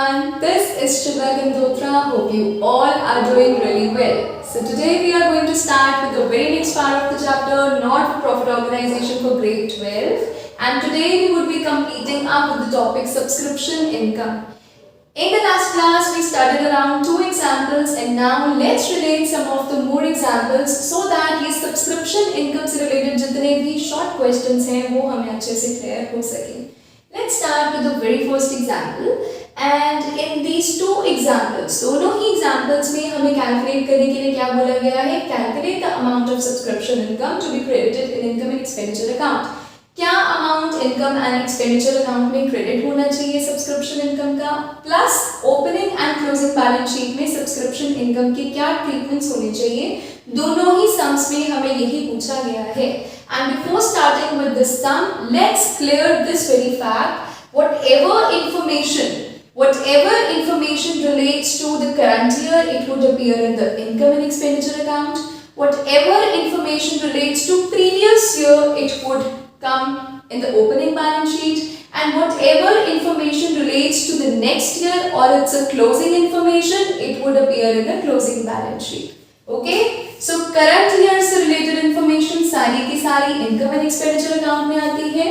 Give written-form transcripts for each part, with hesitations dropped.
everyone, this is Shubha Gandotra. Hope you all are doing really well. So today we are going to start with the very next part of the chapter, Not-for-Profit Organization for Grade 12. And today we would be completing up with the topic Subscription Income. In the last class we studied around 2 examples and now let's relate some of the more examples so that ये subscription income से related जितने भी short questions हैं वो हमें अच्छे से clear हो सकें. Let's start with the very first example and in these two examples, दोनों ही examples में हमें calculate करने के लिए क्या बोला गया है? Calculate the amount of subscription income to be credited in income and expenditure account. क्या amount income and expenditure account में क्रेडिट होना चाहिए सब्सक्रिप्शन इनकम का, plus opening and closing balance sheet में सब्सक्रिप्शन इनकम के क्या ट्रीटमेंट्स होने चाहिए, दोनों ही सम्स में हमें यही पूछा गया है. And before starting with this sum, let's clear this very fact. Whatever information relates to the current year, it would appear in the income and expenditure account. Whatever information relates to previous year, it would come in the opening balance sheet, and whatever information relates to the next year or it's a closing information, it would appear in the closing balance sheet. Okay, so current year से related information सारी की सारी income and expenditure account में आती है.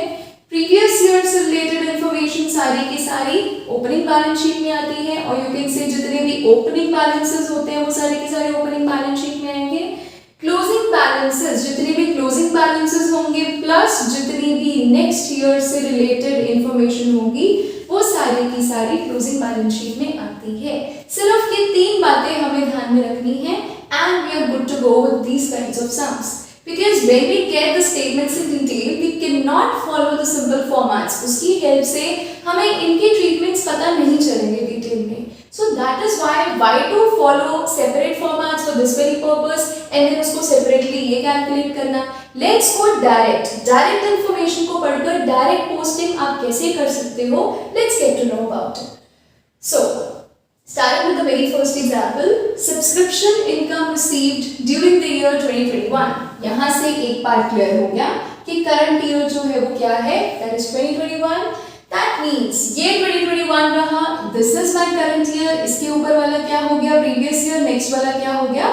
Previous year से related information सारी की सारी opening balance sheet में आती है, और you can say जितने भी opening balances होते हैं वो सारे के सारे opening balance sheet में आएंगे. क्लोजिंग बैलेंसेस, जितने भी क्लोजिंग बैलेंसेस होंगे प्लस जितनी भी नेक्स्ट ईयर से रिलेटेड इंफॉर्मेशन होगी वो सारी की सारी क्लोजिंग बैलेंस शीट में आती है. सिर्फ ये 3 बातें हमें ध्यान में रखनी है and we are good to go with these kinds of sums, because when we get the statements in detail we cannot follow the simple formats. उसकी हेल्प से हमें इनके ट्रीटमेंट्स पता नहीं चलेंगे डिटेल में. So that is why to follow separate formats for this very purpose and then उसको separately ये calculate करना. Let's go direct information को पढ़कर direct posting आप कैसे कर सकते हो, let's get to know about it. So starting with the very first example, subscription income received during the year 2021. यहाँ से एक पार्ट क्लियर हो गया कि करंट ईयर जो है वो क्या है, that is 2021. That means ये 2021 रहा, this is my current year. इसके ऊपर वाला क्या हो गया, previous year. नेक्स्ट वाला क्या हो गया,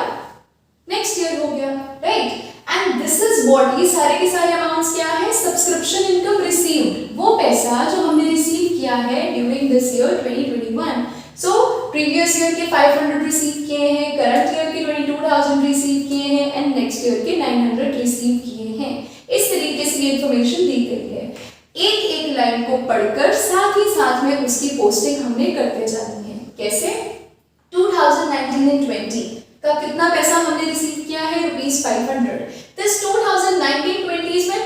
next year हो गया, right? And this is what, ये सारे के सारे अमाउंट्स क्या है, subscription income received. वो पैसा जो हमने रिसीव किया है during this year 2021. So previous year के 500 रिसीव किए हैं, current year के 22,000 रिसीव किए हैं and next year के 900 रिसीव किए हैं. इस तरीके से ये इंफॉर्मेशन दी गई है. एक लाइन को पढ़कर साथ ही साथ में उसकी पोस्टिंग हमने करते जानी है. कैसे, 2019 and 20 का कितना पैसा हमने रिसीव किया है, ₹500. This 2019-20 is my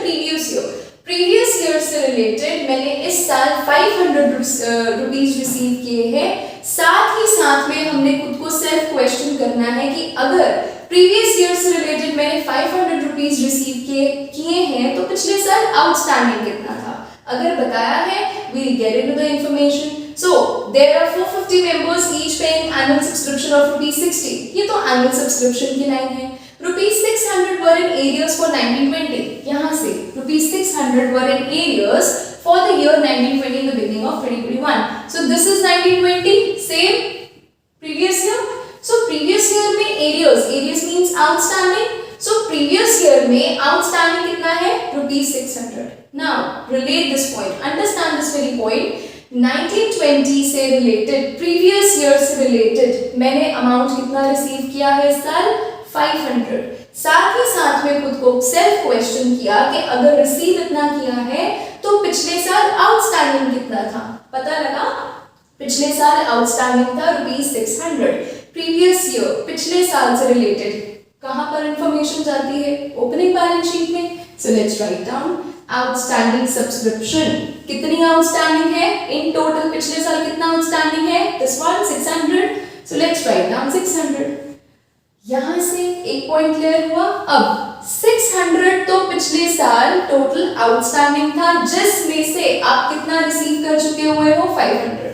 previous year से रिलेटेड मैंने इस साल 500 रुपीज रिसीव किए हैं. साथ ही साथ में हमने खुद को सेल्फ क्वेश्चन करना है कि अगर प्रीवियस ईयर से रिलेटेड मैंने 500 रुपीज रिसीव किए हैं तो पिछले साल आउटस्टैंडिंग कितना था. अगर बताया है, we'll get into the information. So there are 450 members each paying annual subscription of ₹60. ये तो annual subscription की लाइन है. ₹600 were in arrears for 1920. यहाँ से ₹600 were in arrears for the year 1920 in the beginning of 2021. So this is 1920, same previous year. So previous year में arrears means outstanding. So previous year में outstanding कितना है, ₹600. Now relate this point, understand this very point. 1920 से related, previous year से related मैंने amount कितना receive किया है इस साल, 500. साथ ही साथ में खुद को सेल्फ क्वेश्चन किया कि अगर रिसीव इतना किया है तो पिछले साल आउटस्टैंडिंग कितना था. पता लगा, पिछले साल आउटस्टैंडिंग था ₹600. प्रीवियस ईयर पिछले साल से रिलेटेड कहां पर इंफॉर्मेशन जाती है, ओपनिंग बैलेंस शीट में. So let's write down outstanding subscription. कितनी आउटस्टैंडिंग है इन टोटल, पिछले साल कितना आउटस्टैंडिंग है, this one 600. So let's write down 600. यहां से एक पॉइंट क्लियर हुआ. अब 600 तो पिछले साल टोटल आउटस्टैंडिंग था जिसमें से आप कितना रिसीव कर चुके हुए हो, 500.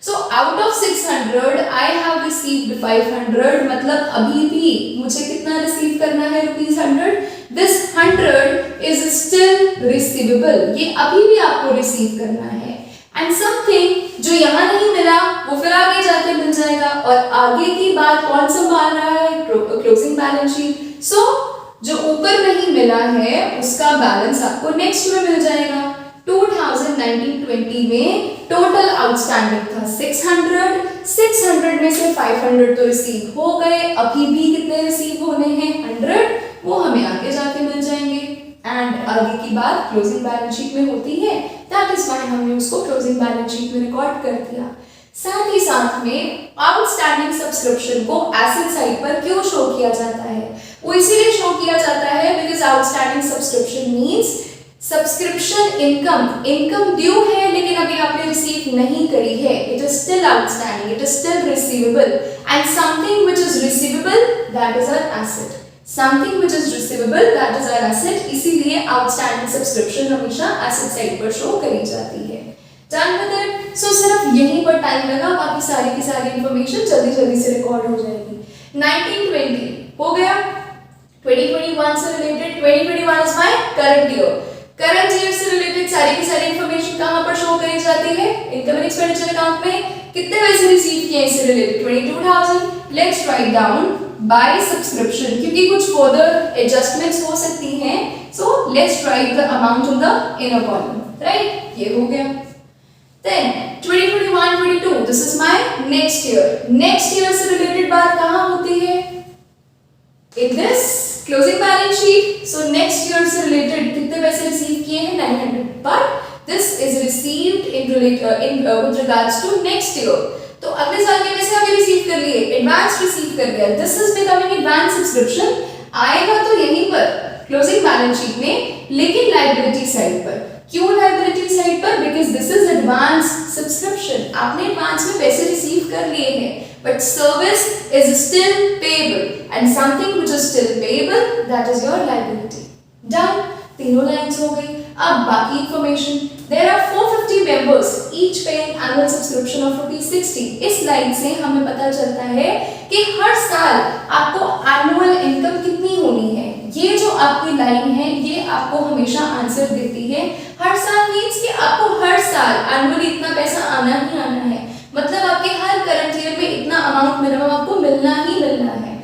So out of 600 I have received 500. मतलब अभी भी मुझे कितना रिसीव करना है, ₹100. This 100 is still receivable. ये अभी भी आपको रिसीव करना है. And something जो यहाँ नहीं मिला वो फिर आगे जाके मिल जाएगा। और आगे की बात कौन संभाल रहा है? Closing balance sheet. सो जो ऊपर नहीं मिला है उसका बैलेंस आपको नेक्स्ट में मिल जाएगा। 2019-20 में टोटल आउटस्टैंडिंग था 600 में से 500 तो रिसीव हो गए, अभी भी कितने रिसीव होने हैं? 100, वो हमें आगे जाके मिल जाएंगे। एंड आगे की बात क्लोजिंग बैलेंस शीट में होती है, दैट इज व्हाई हमने उसको क्लोजिंग बैलेंस शीट में रिकॉर्ड कर दिया। साथ ही साथ में आउटस्टैंडिंग सब्सक्रिप्शन को एसेट साइड पर क्यों शो किया जाता है? वो इसीलिए शो किया जाता है because outstanding subscription means subscription income due है लेकिन अभी आपने रिसीव नहीं करी है, it is still outstanding, it is still receivable, and something which is receivable that is our asset, something which is receivable that is our asset. इसीलिए outstanding subscription हमेशा asset side पर शो करी जाती है। Done with it. सो सिर्फ यहीं पर time लगा, बाकी सारी की सारी इंफॉर्मेशन जल्दी जल्दी से रिकॉर्ड हो जाएगी। 1920 हो गया, 2021 से related, 2021 is my current year. Current year से रिलेटेड सारी की सारी इंफॉर्मेशन कहां पर शो करी जाती है? इनकम एंड एक्सपेंडिचर अकाउंट में। कितने पैसे रिसीव किए इससे related? 22,000। Let's write down by subscription, क्योंकि कुछ फर्दर एडजस्टमेंट्स हो सकती हैं, so let's write the amount on the inner column, right? ये हो गया। Then 2021-22, this is my next year. Next year से related बात कहाँ होती है? In this closing balance sheet. So next year से related कितने पैसे रिसीव किए हैं? 900. But this is received with regards to next year. तो अगले साल के पैसे अभी रिसीव कर लिए, एडवांस रिसीव कर लिया. This is becoming advance subscription. आएगा तो यहीं पर क्लोजिंग बैलेंस शीट में, लेकिन लायबिलिटी साइड पर। क्यों लायबिलिटी साइड पर? Because this is advance subscription, आपने एडवांस में पैसे रिसीव कर लिए हैं, but service is still payable and something which is still payable that is your liability. Done, तीनों लाइंस हो गई। अब बाकी information, there are 450 members each paying annual subscription of ₹60। इस लाइन से हमें पता चलता है कि हर साल आपको एनुअल इनकम कितनी होनी है। ये जो आपकी लाइन है ये आपको हमेशा आंसर देती है। हर साल मींस कि आपको हर साल एनुअली इतना पैसा आना ही आना है, मतलब आपके हर करंट ईयर में इतना अमाउंट मिनिमम आपको मिलना ही मिलना है।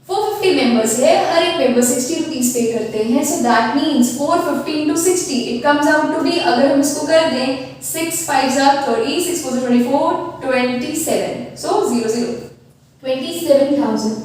450 मेंबर्स है, हर एक मेंबर 60 रुपीस पे करते हैं, so that means 450 into 60 it comes out to be, अगर हम इसको कर दें 6 5s are 30, 6 4s are 24, 27, so 00 27,000।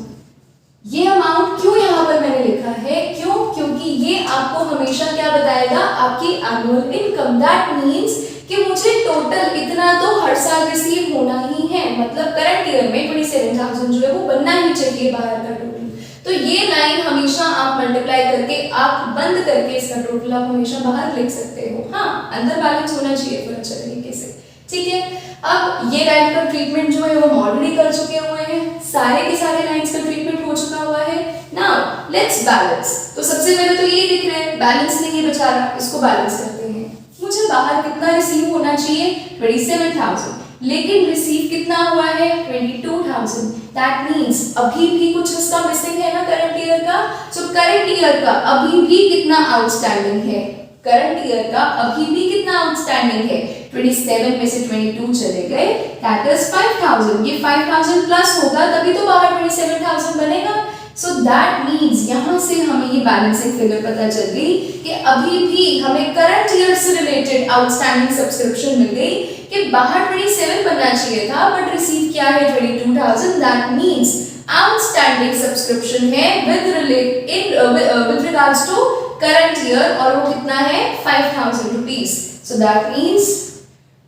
ये अमाउंट क्यों यहाँ पर मैंने लिखा है? क्यों? क्योंकि ये आपको हमेशा क्या बताएगा? आपकी एनुअल इनकम। दैट मींस कि मुझे टोटल इतना तो हर साल रिसीव होना ही है, मतलब करंट ईयर में 27,000 जो है वो बनना ही चाहिए बाहर का टोटल। तो ये लाइन हमेशा आप मल्टीप्लाई करके, आप बंद करके इसका टोटल आप हमेशा बाहर लिख सकते हो। हाँ, अंदर बैलेंस होना चाहिए फिर अच्छे तरीके से, ठीक है। अब ये लाइन का ट्रीटमेंट जो है वो हम ऑलरेडी कर चुके हुए हैं, सारे के सारे लाइंस का ट्रीटमेंट हो चुका हुआ है। Now let's balance. तो सबसे पहले तो ये लिख रहे हैं, बैलेंस नहीं है बेचारा, इसको बैलेंस करते हैं। मुझे बाहर कितना रिसीव होना चाहिए? 27,000, लेकिन रिसीव कितना हुआ है? 22,000। दैट मींस अभी भी कुछ इसका मिसिंग है ना करंट ईयर का। सो करंट ईयर का अभी भी कितना आउटस्टैंडिंग है? करंट ईयर का अभी भी कितना आउटस्टैंडिंग है? 27 में से 22 चले गए, दैट इज 5,000। ये 5,000 प्लस होगा तभी तो बाहर 27,000 बनेगा। सो दैट मींस यहाँ से हमें ये बैलेंसिंग फिगर पता चल गई कि अभी भी हमें करंट ईयर से रिलेटेड आउटस्टैंडिंग सब्सक्रिप्शन मिल गई कि बाहर 27 बनना चाहिए था बट रिसीव किया है 22,000। दैट मींस आउटस्टैंडिंग सब्सक्रिप्शन है with regards to current year, और वो कितना है? 5,000 रुपीस। सो दैट मींस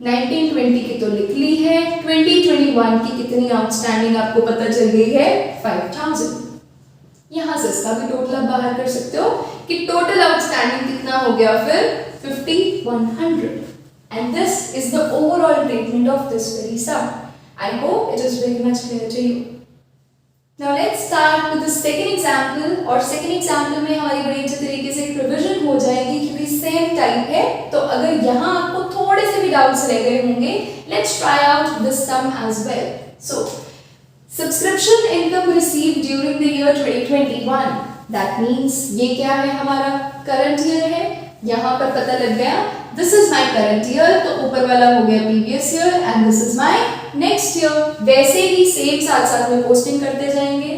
1920 की तो लिख ली है, 2021 की कितनी आउटस्टैंडिंग आपको पता चल गई है? 5,000। यहां से इसका भी टोटल आप बाहर कर सकते हो कि टोटल आउटस्टैंडिंग कितना हो गया फिर? 5,100। And this is the overall treatment of this very sum. I hope it is very much clear to you. Now let's start with the second example, और second example में हमारी बड़ी अच्छे तरीके से रिविजन हो जाएगी क्योंकि सेम टाइप है। तो अगर यहाँ आपको थोड़े से भी डाउट्स रह गए होंगे, let's try out this sum as well. So subscription income received during the year 2021, that means ये क्या है? हमारा करंट ईयर है। यहाँ पर पता लग गया this is my current year, तो ऊपर वाला हो गया previous year and this is my next year वैसे ही सेम साथ साथ में पोस्टिंग करते जाएंगे।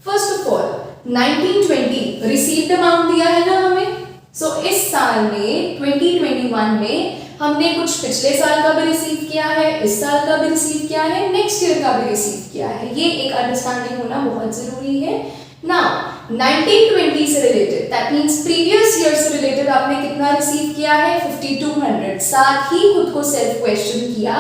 First of all 1920 received amount दिया है ना हमें, सो इस साल में 2021 में हमने कुछ पिछले साल का भी रिसीव किया है, इस साल का भी रिसीव किया है, नेक्स्ट ईयर का भी रिसीव किया है। ये एक अंडरस्टैंडिंग होना बहुत जरूरी है। नाउ 1920 से related that means previous year से रिलेटेड आपने कितना रिसीव किया है 5200। साथ ही खुद को सेल्फ क्वेश्चन किया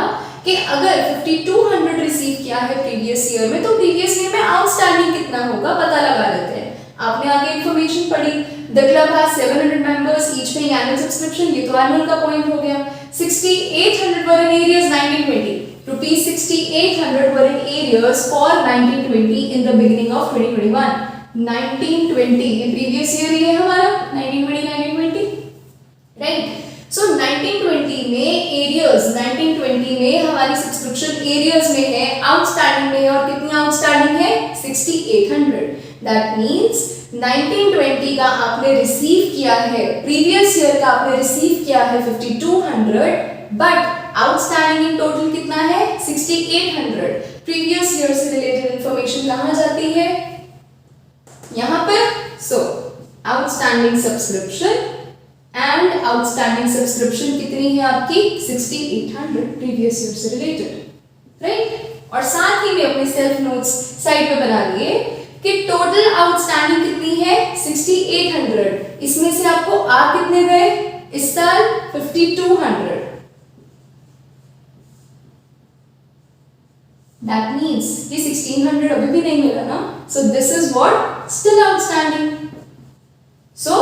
कि अगर 5200 रिसीव किया है प्रीवियस ईयर में तो प्रीवियस ईयर में आउटस्टैंडिंग कितना होगा पता लगा लेते हैं। आपने आगे इंफॉर्मेशन पढ़ी, the club has 700 members each paying annual subscription, ये तो एनुअल का पॉइंट हो गया। 6800 were in arrears 1920, rupees 6800 were in arrears for 1920 in the beginning of 2021। 1920 ये प्रीवियस ईयर ही है हमारा 1920 राइट। सो 1920 में एरियाज 1920 में हमारी सब्सक्रिप्शन एरियाज में है, आउटस्टैंडिंग में है, और कितनी आउटस्टैंडिंग है 6800। दैट मींस 1920 का आपने रिसीव किया है, प्रीवियस ईयर का आपने रिसीव किया है 5200, बट आउटस्टैंडिंग इन टोटल कितना है 6800। प्रीवियस ईयर से रिलेटेड इंफॉर्मेशन कहां जाती है यहां पर। So outstanding subscription and outstanding subscription कितनी है आपकी 6800 प्रीवियस ईयर से रिलेटेड राइट। और साथ ही में अपने सेल्फ नोट्स साइड पे बना लिए कि टोटल आउटस्टैंडिंग कितनी है 6800, इसमें से आपको आ कितने गए इस साल 5200। दैट मींस ये 1600 अभी भी नहीं मिला ना, so this is what still outstanding. So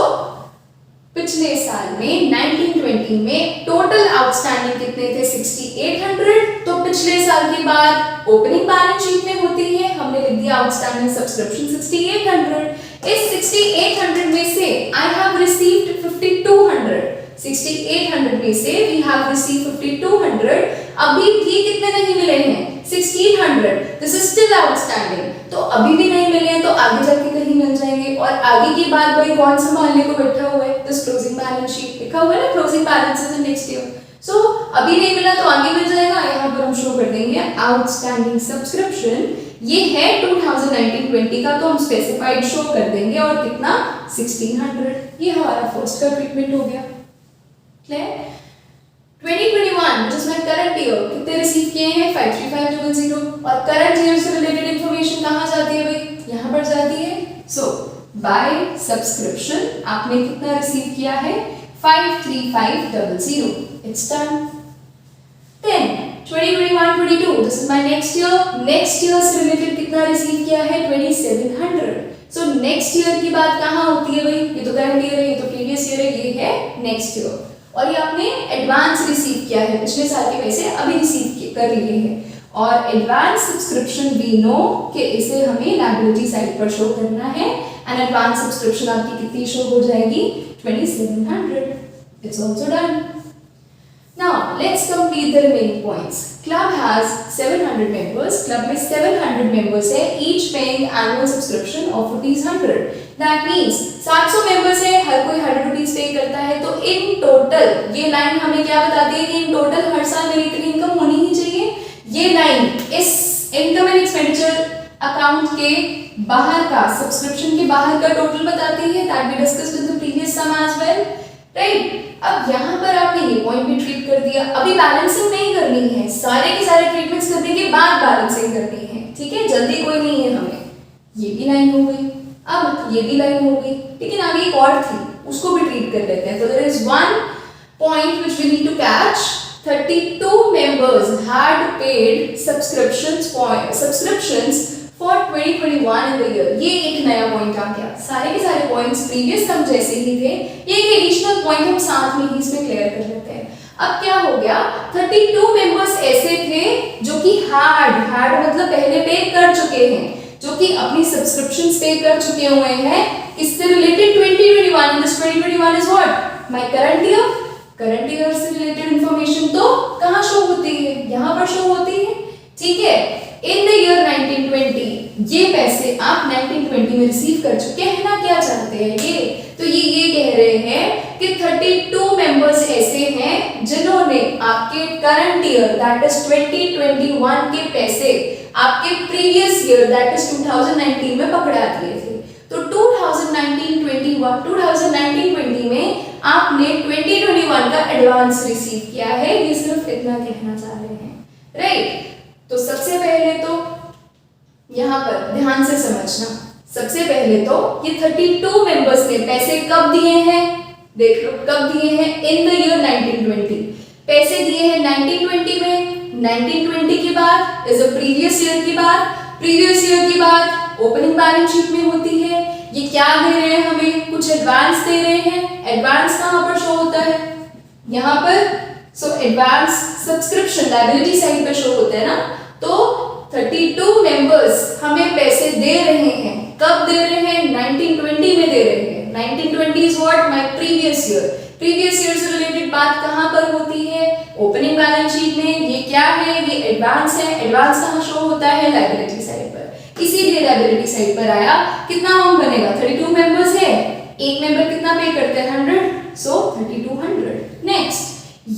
पिछले साल में 1920 में टोटल आउटस्टैंडिंग कितने थे 6800, तो पिछले साल के बाद ओपनिंग बैलेंस शीट में होती है, हमने लिख दिया आउटस्टैंडिंग सब्सक्रिप्शन 6800। इस 6800 में से आई हैव रिसीव्ड 5200, 6800 में से वी हैव रिसीव्ड 5200, अभी भी कितने नहीं मिले हैं 1600, दिस इज स्टिल आउटस्टैंडिंग। तो अभी भी नहीं मिले हैं तो आगे जाके कहीं मिल जाएंगे। और आगे की बात भाई कौन संभालने को बैठा हुआ है, दिस क्लोजिंग बैलेंस शीट लिखा हुआ है ना, closing balances in next year. So अभी नहीं मिला तो आगे मिल जाएगा, यहाँ पर हम शो कर देंगे आउटस्टैंडिंग सब्सक्रिप्शन ये है 2019-20 का, तो हम स्पेसिफाइड शो कर देंगे और कितना 1600। ये हमारा फर्स्ट का ट्रीटमेंट हो गया clear. 2021 which is my current year कितने रिसीव किए हैं 53500, और करंट ईयर से रिलेटेड इंफॉर्मेशन कहाँ जाती है भाई यहाँ पर जाती है। सो बाय सब्सक्रिप्शन आपने कितना रिसीव किया है 53500, it's done. Then 2021-22 this is my next year से रिलेटेड कितना रिसीव किया है 2700। सो नेक्स्ट ईयर की बात कहाँ होती है भाई, ये तो करंट ईयर है, ये तो प्रीवियस ईयर है, ये है नेक्स्ट ईयर। और ये आपने एडवांस रिसीव किया है, पिछले साल के पैसे अभी रिसीव कर लिए हैं। और एडवांस सब्सक्रिप्शन वी नो कि इसे हमें लायबिलिटी साइड पर शो करना है, एंड एडवांस सब्सक्रिप्शन आपकी कितनी शो हो जाएगी 2700। It's also done. Now let's complete the remaining points. Club has 700 members, club में 700 मेंबर्स है, each paying annual subscription of ₹100। That means 700 members है, हर कोई 100 रुपीज पे करता है, तो इन टोटल ये लाइन हमें क्या बताती है कि इन टोटल हर साल मेरी इतनी इनकम होनी ही चाहिए। ये लाइन इस इनकम एंड एक्सपेंडिचर अकाउंट के बाहर का, सब्सक्रिप्शन के बाहर का टोटल बताती है, that we discussed in the previous sum as well right. अब यहाँ पर आपने ये पॉइंट भी ट्रीट कर दिया, अभी बैलेंसिंग नहीं करनी है, सारे के सारे ट्रीटमेंट्स करने के बाद बैलेंसिंग करनी है, ठीक है, जल्दी कोई नहीं है हमें। ये भी लाइन हो गई, अब ये भी लाइन हो गई, लेकिन आगे एक और थी उसको भी ट्रीट कर लेते हैं। तो there is one point which we need to catch, 32 members had paid subscriptions for 2021 in the year। ये एक नया पॉइंट आ गया, सारे के सारे पॉइंट्स प्रीवियस सम जैसे ही थे, ये एक एडिशनल पॉइंट हम साथ में ही इसमें क्लियर कर लेते हैं। अब क्या हो गया 32 मेंबर्स ऐसे थे जो कि had मतलब पहले पे कर चुके हैं, जो कि अपनी सब्सक्रिप्शंस पे कर चुके हुए हैं, इससे related 2021, and this 2021 is what my current year। Current year से रिलेटेड इंफॉर्मेशन तो कहाँ शो होती है, यहाँ पर शो होती है, ठीक है। इन द ईयर 1920 ये पैसे आप 1920 में रिसीव कर चुके हैं ना, क्या चाहते हैं ये, तो ये कह रहे हैं कि 32 मेंबर्स ऐसे हैं जिन्होंने आपके करंट ईयर दैट इज 2021 के पैसे आपके प्रीवियस ईयर दैट इज 2019 में पकड़ा दिए थे। तो 2019-20 में आपने 2021 का एडवांस रिसीव किया है, ये सिर्फ इतना कहना चाह रहे हैं, राइट। तो सबसे पहले तो यहाँ पर ध्यान से समझना, सबसे पहले तो ये 32 मेंबर्स ने पैसे कब दिए हैं, देख लो कब दिए हैं, इन द ईयर 1920 पैसे दिए हैं 1920 में। 1920 के बाद इज अ प्रीवियस ईयर की बात, प्रीवियस ईयर की बात ओपनिंग बैलेंस शीट में होती है। ये क्या दे रहे हैं हमें, कुछ एडवांस दे रहे हैं। एडवांस कहाँ पर शो होता है, यहाँ पर। So advance subscription liability side पर शो होता है ना। तो 32 मेंबर्स हमें पैसे दे रहे हैं, कब दे रहे हैं, 1920 में दे रहे हैं। 1920 is what, my previous year. Previous year से रिलेटेड बात कहाँ पर होती है, ओपनिंग बैलेंस शीट में। ये क्या है, ये एडवांस है। एडवांस कहाँ शो होता है, लायबिलिटी साइड पर। इसीलिए लायबिलिटी साइड पर आया। कितना अमाउंट बनेगा, 32 मेंबर्स है, एक मेंबर कितना पे करते हैं, 100, सो 3200। नेक्स्ट,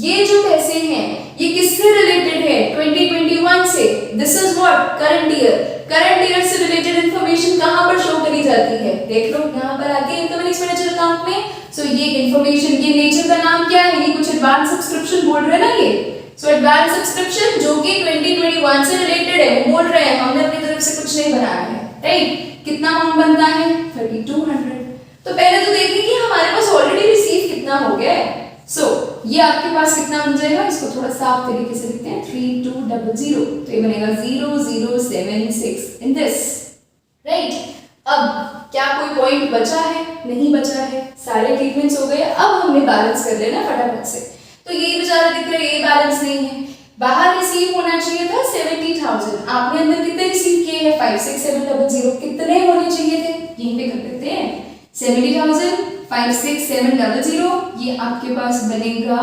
ये जो पैसे हैं ये किससे रिलेटेड है, 2021 से। This is what, current year. Current year से रिलेटेड इंफॉर्मेशन कहां पर शो करी जाती है, देख लो यहां पर आती है इनकम एंड एक्सपेंडिचर अकाउंट में। सो ये इंफॉर्मेशन, ये नेचर का नाम क्या है, ये कुछ एडवांस सब्सक्रिप्शन बोल रहे हैं ना ये। सो एडवांस सब्सक्रिप्शन जो कि 2021 से रिलेटेड है, वो बोल रहे हैं, हमने अपनी तरफ से कुछ नहीं बनाया है, राइट। कितना अमाउंट बनता है, 3200। तो पहले तो देखिए कि हमारे पास ऑलरेडी रिसीव कितना हो गया है। सो ये आपके पास कितना बन जाएगा, इसको थोड़ा साफ तरीके से लिखते हैं, 3200। तो ये बनेगा 0076 इन दिस, राइट। अब क्या कोई पॉइंट बचा है, नहीं बचा है, सारे ट्रीटमेंट्स हो गए। अब हमने बैलेंस कर लेना फटाफट से। तो ये बेचारा दिख रहा है, ये बैलेंस नहीं है। बाहर रिसीव होना चाहिए था 70,000, आपने अंदर कितने रिसीव किए हैं, 56700। कितने होने चाहिए थे, यहीं पे कर देते हैं। 70,000 56700, ये आपके पास बनेगा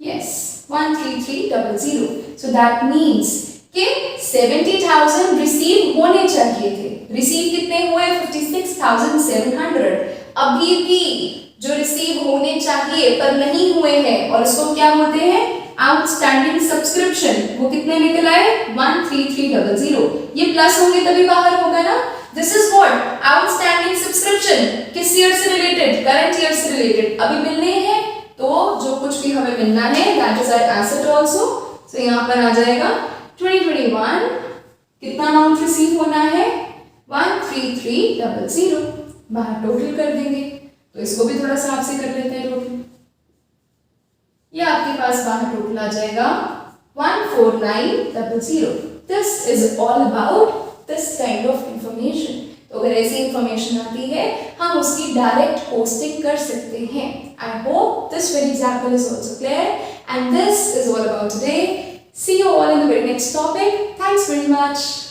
यस 13300। सो दैट मीन्स कि 70,000 रिसीव होने चाहिए थे। रिसीव कितने हुए, 56,700। अभी भी जो रिसीव होने चाहिए पर नहीं हुए हैं, और इसको क्या बोलते हैं, आउटस्टैंडिंग सब्सक्रिप्शन। वो कितने निकल आए, 13300। ये प्लस होंगे तभी बाहर होगा ना। This is what, outstanding subscription. किस ईयर से रिलेटेड, करंट ईयर से रिलेटेड। अभी मिलने हैं तो जो कुछ भी हमें मिलना है that is our asset also. So यहाँ पर आ जाएगा 2021 कितना अमाउंट रिसीव होना है, 13300। बाहर टोटल कर देंगे, तो इसको भी थोड़ा सा आपसे कर लेते हैं टोटल। ये आपके पास बाहर टोटल आ जाएगा 14900। This is all about this kind of information. तो अगर ऐसी इंफॉर्मेशन आती है हम उसकी डायरेक्ट पोस्टिंग कर सकते हैं। I hope this very example is also clear and this is all about today. See you all in the very next topic. Thanks very much.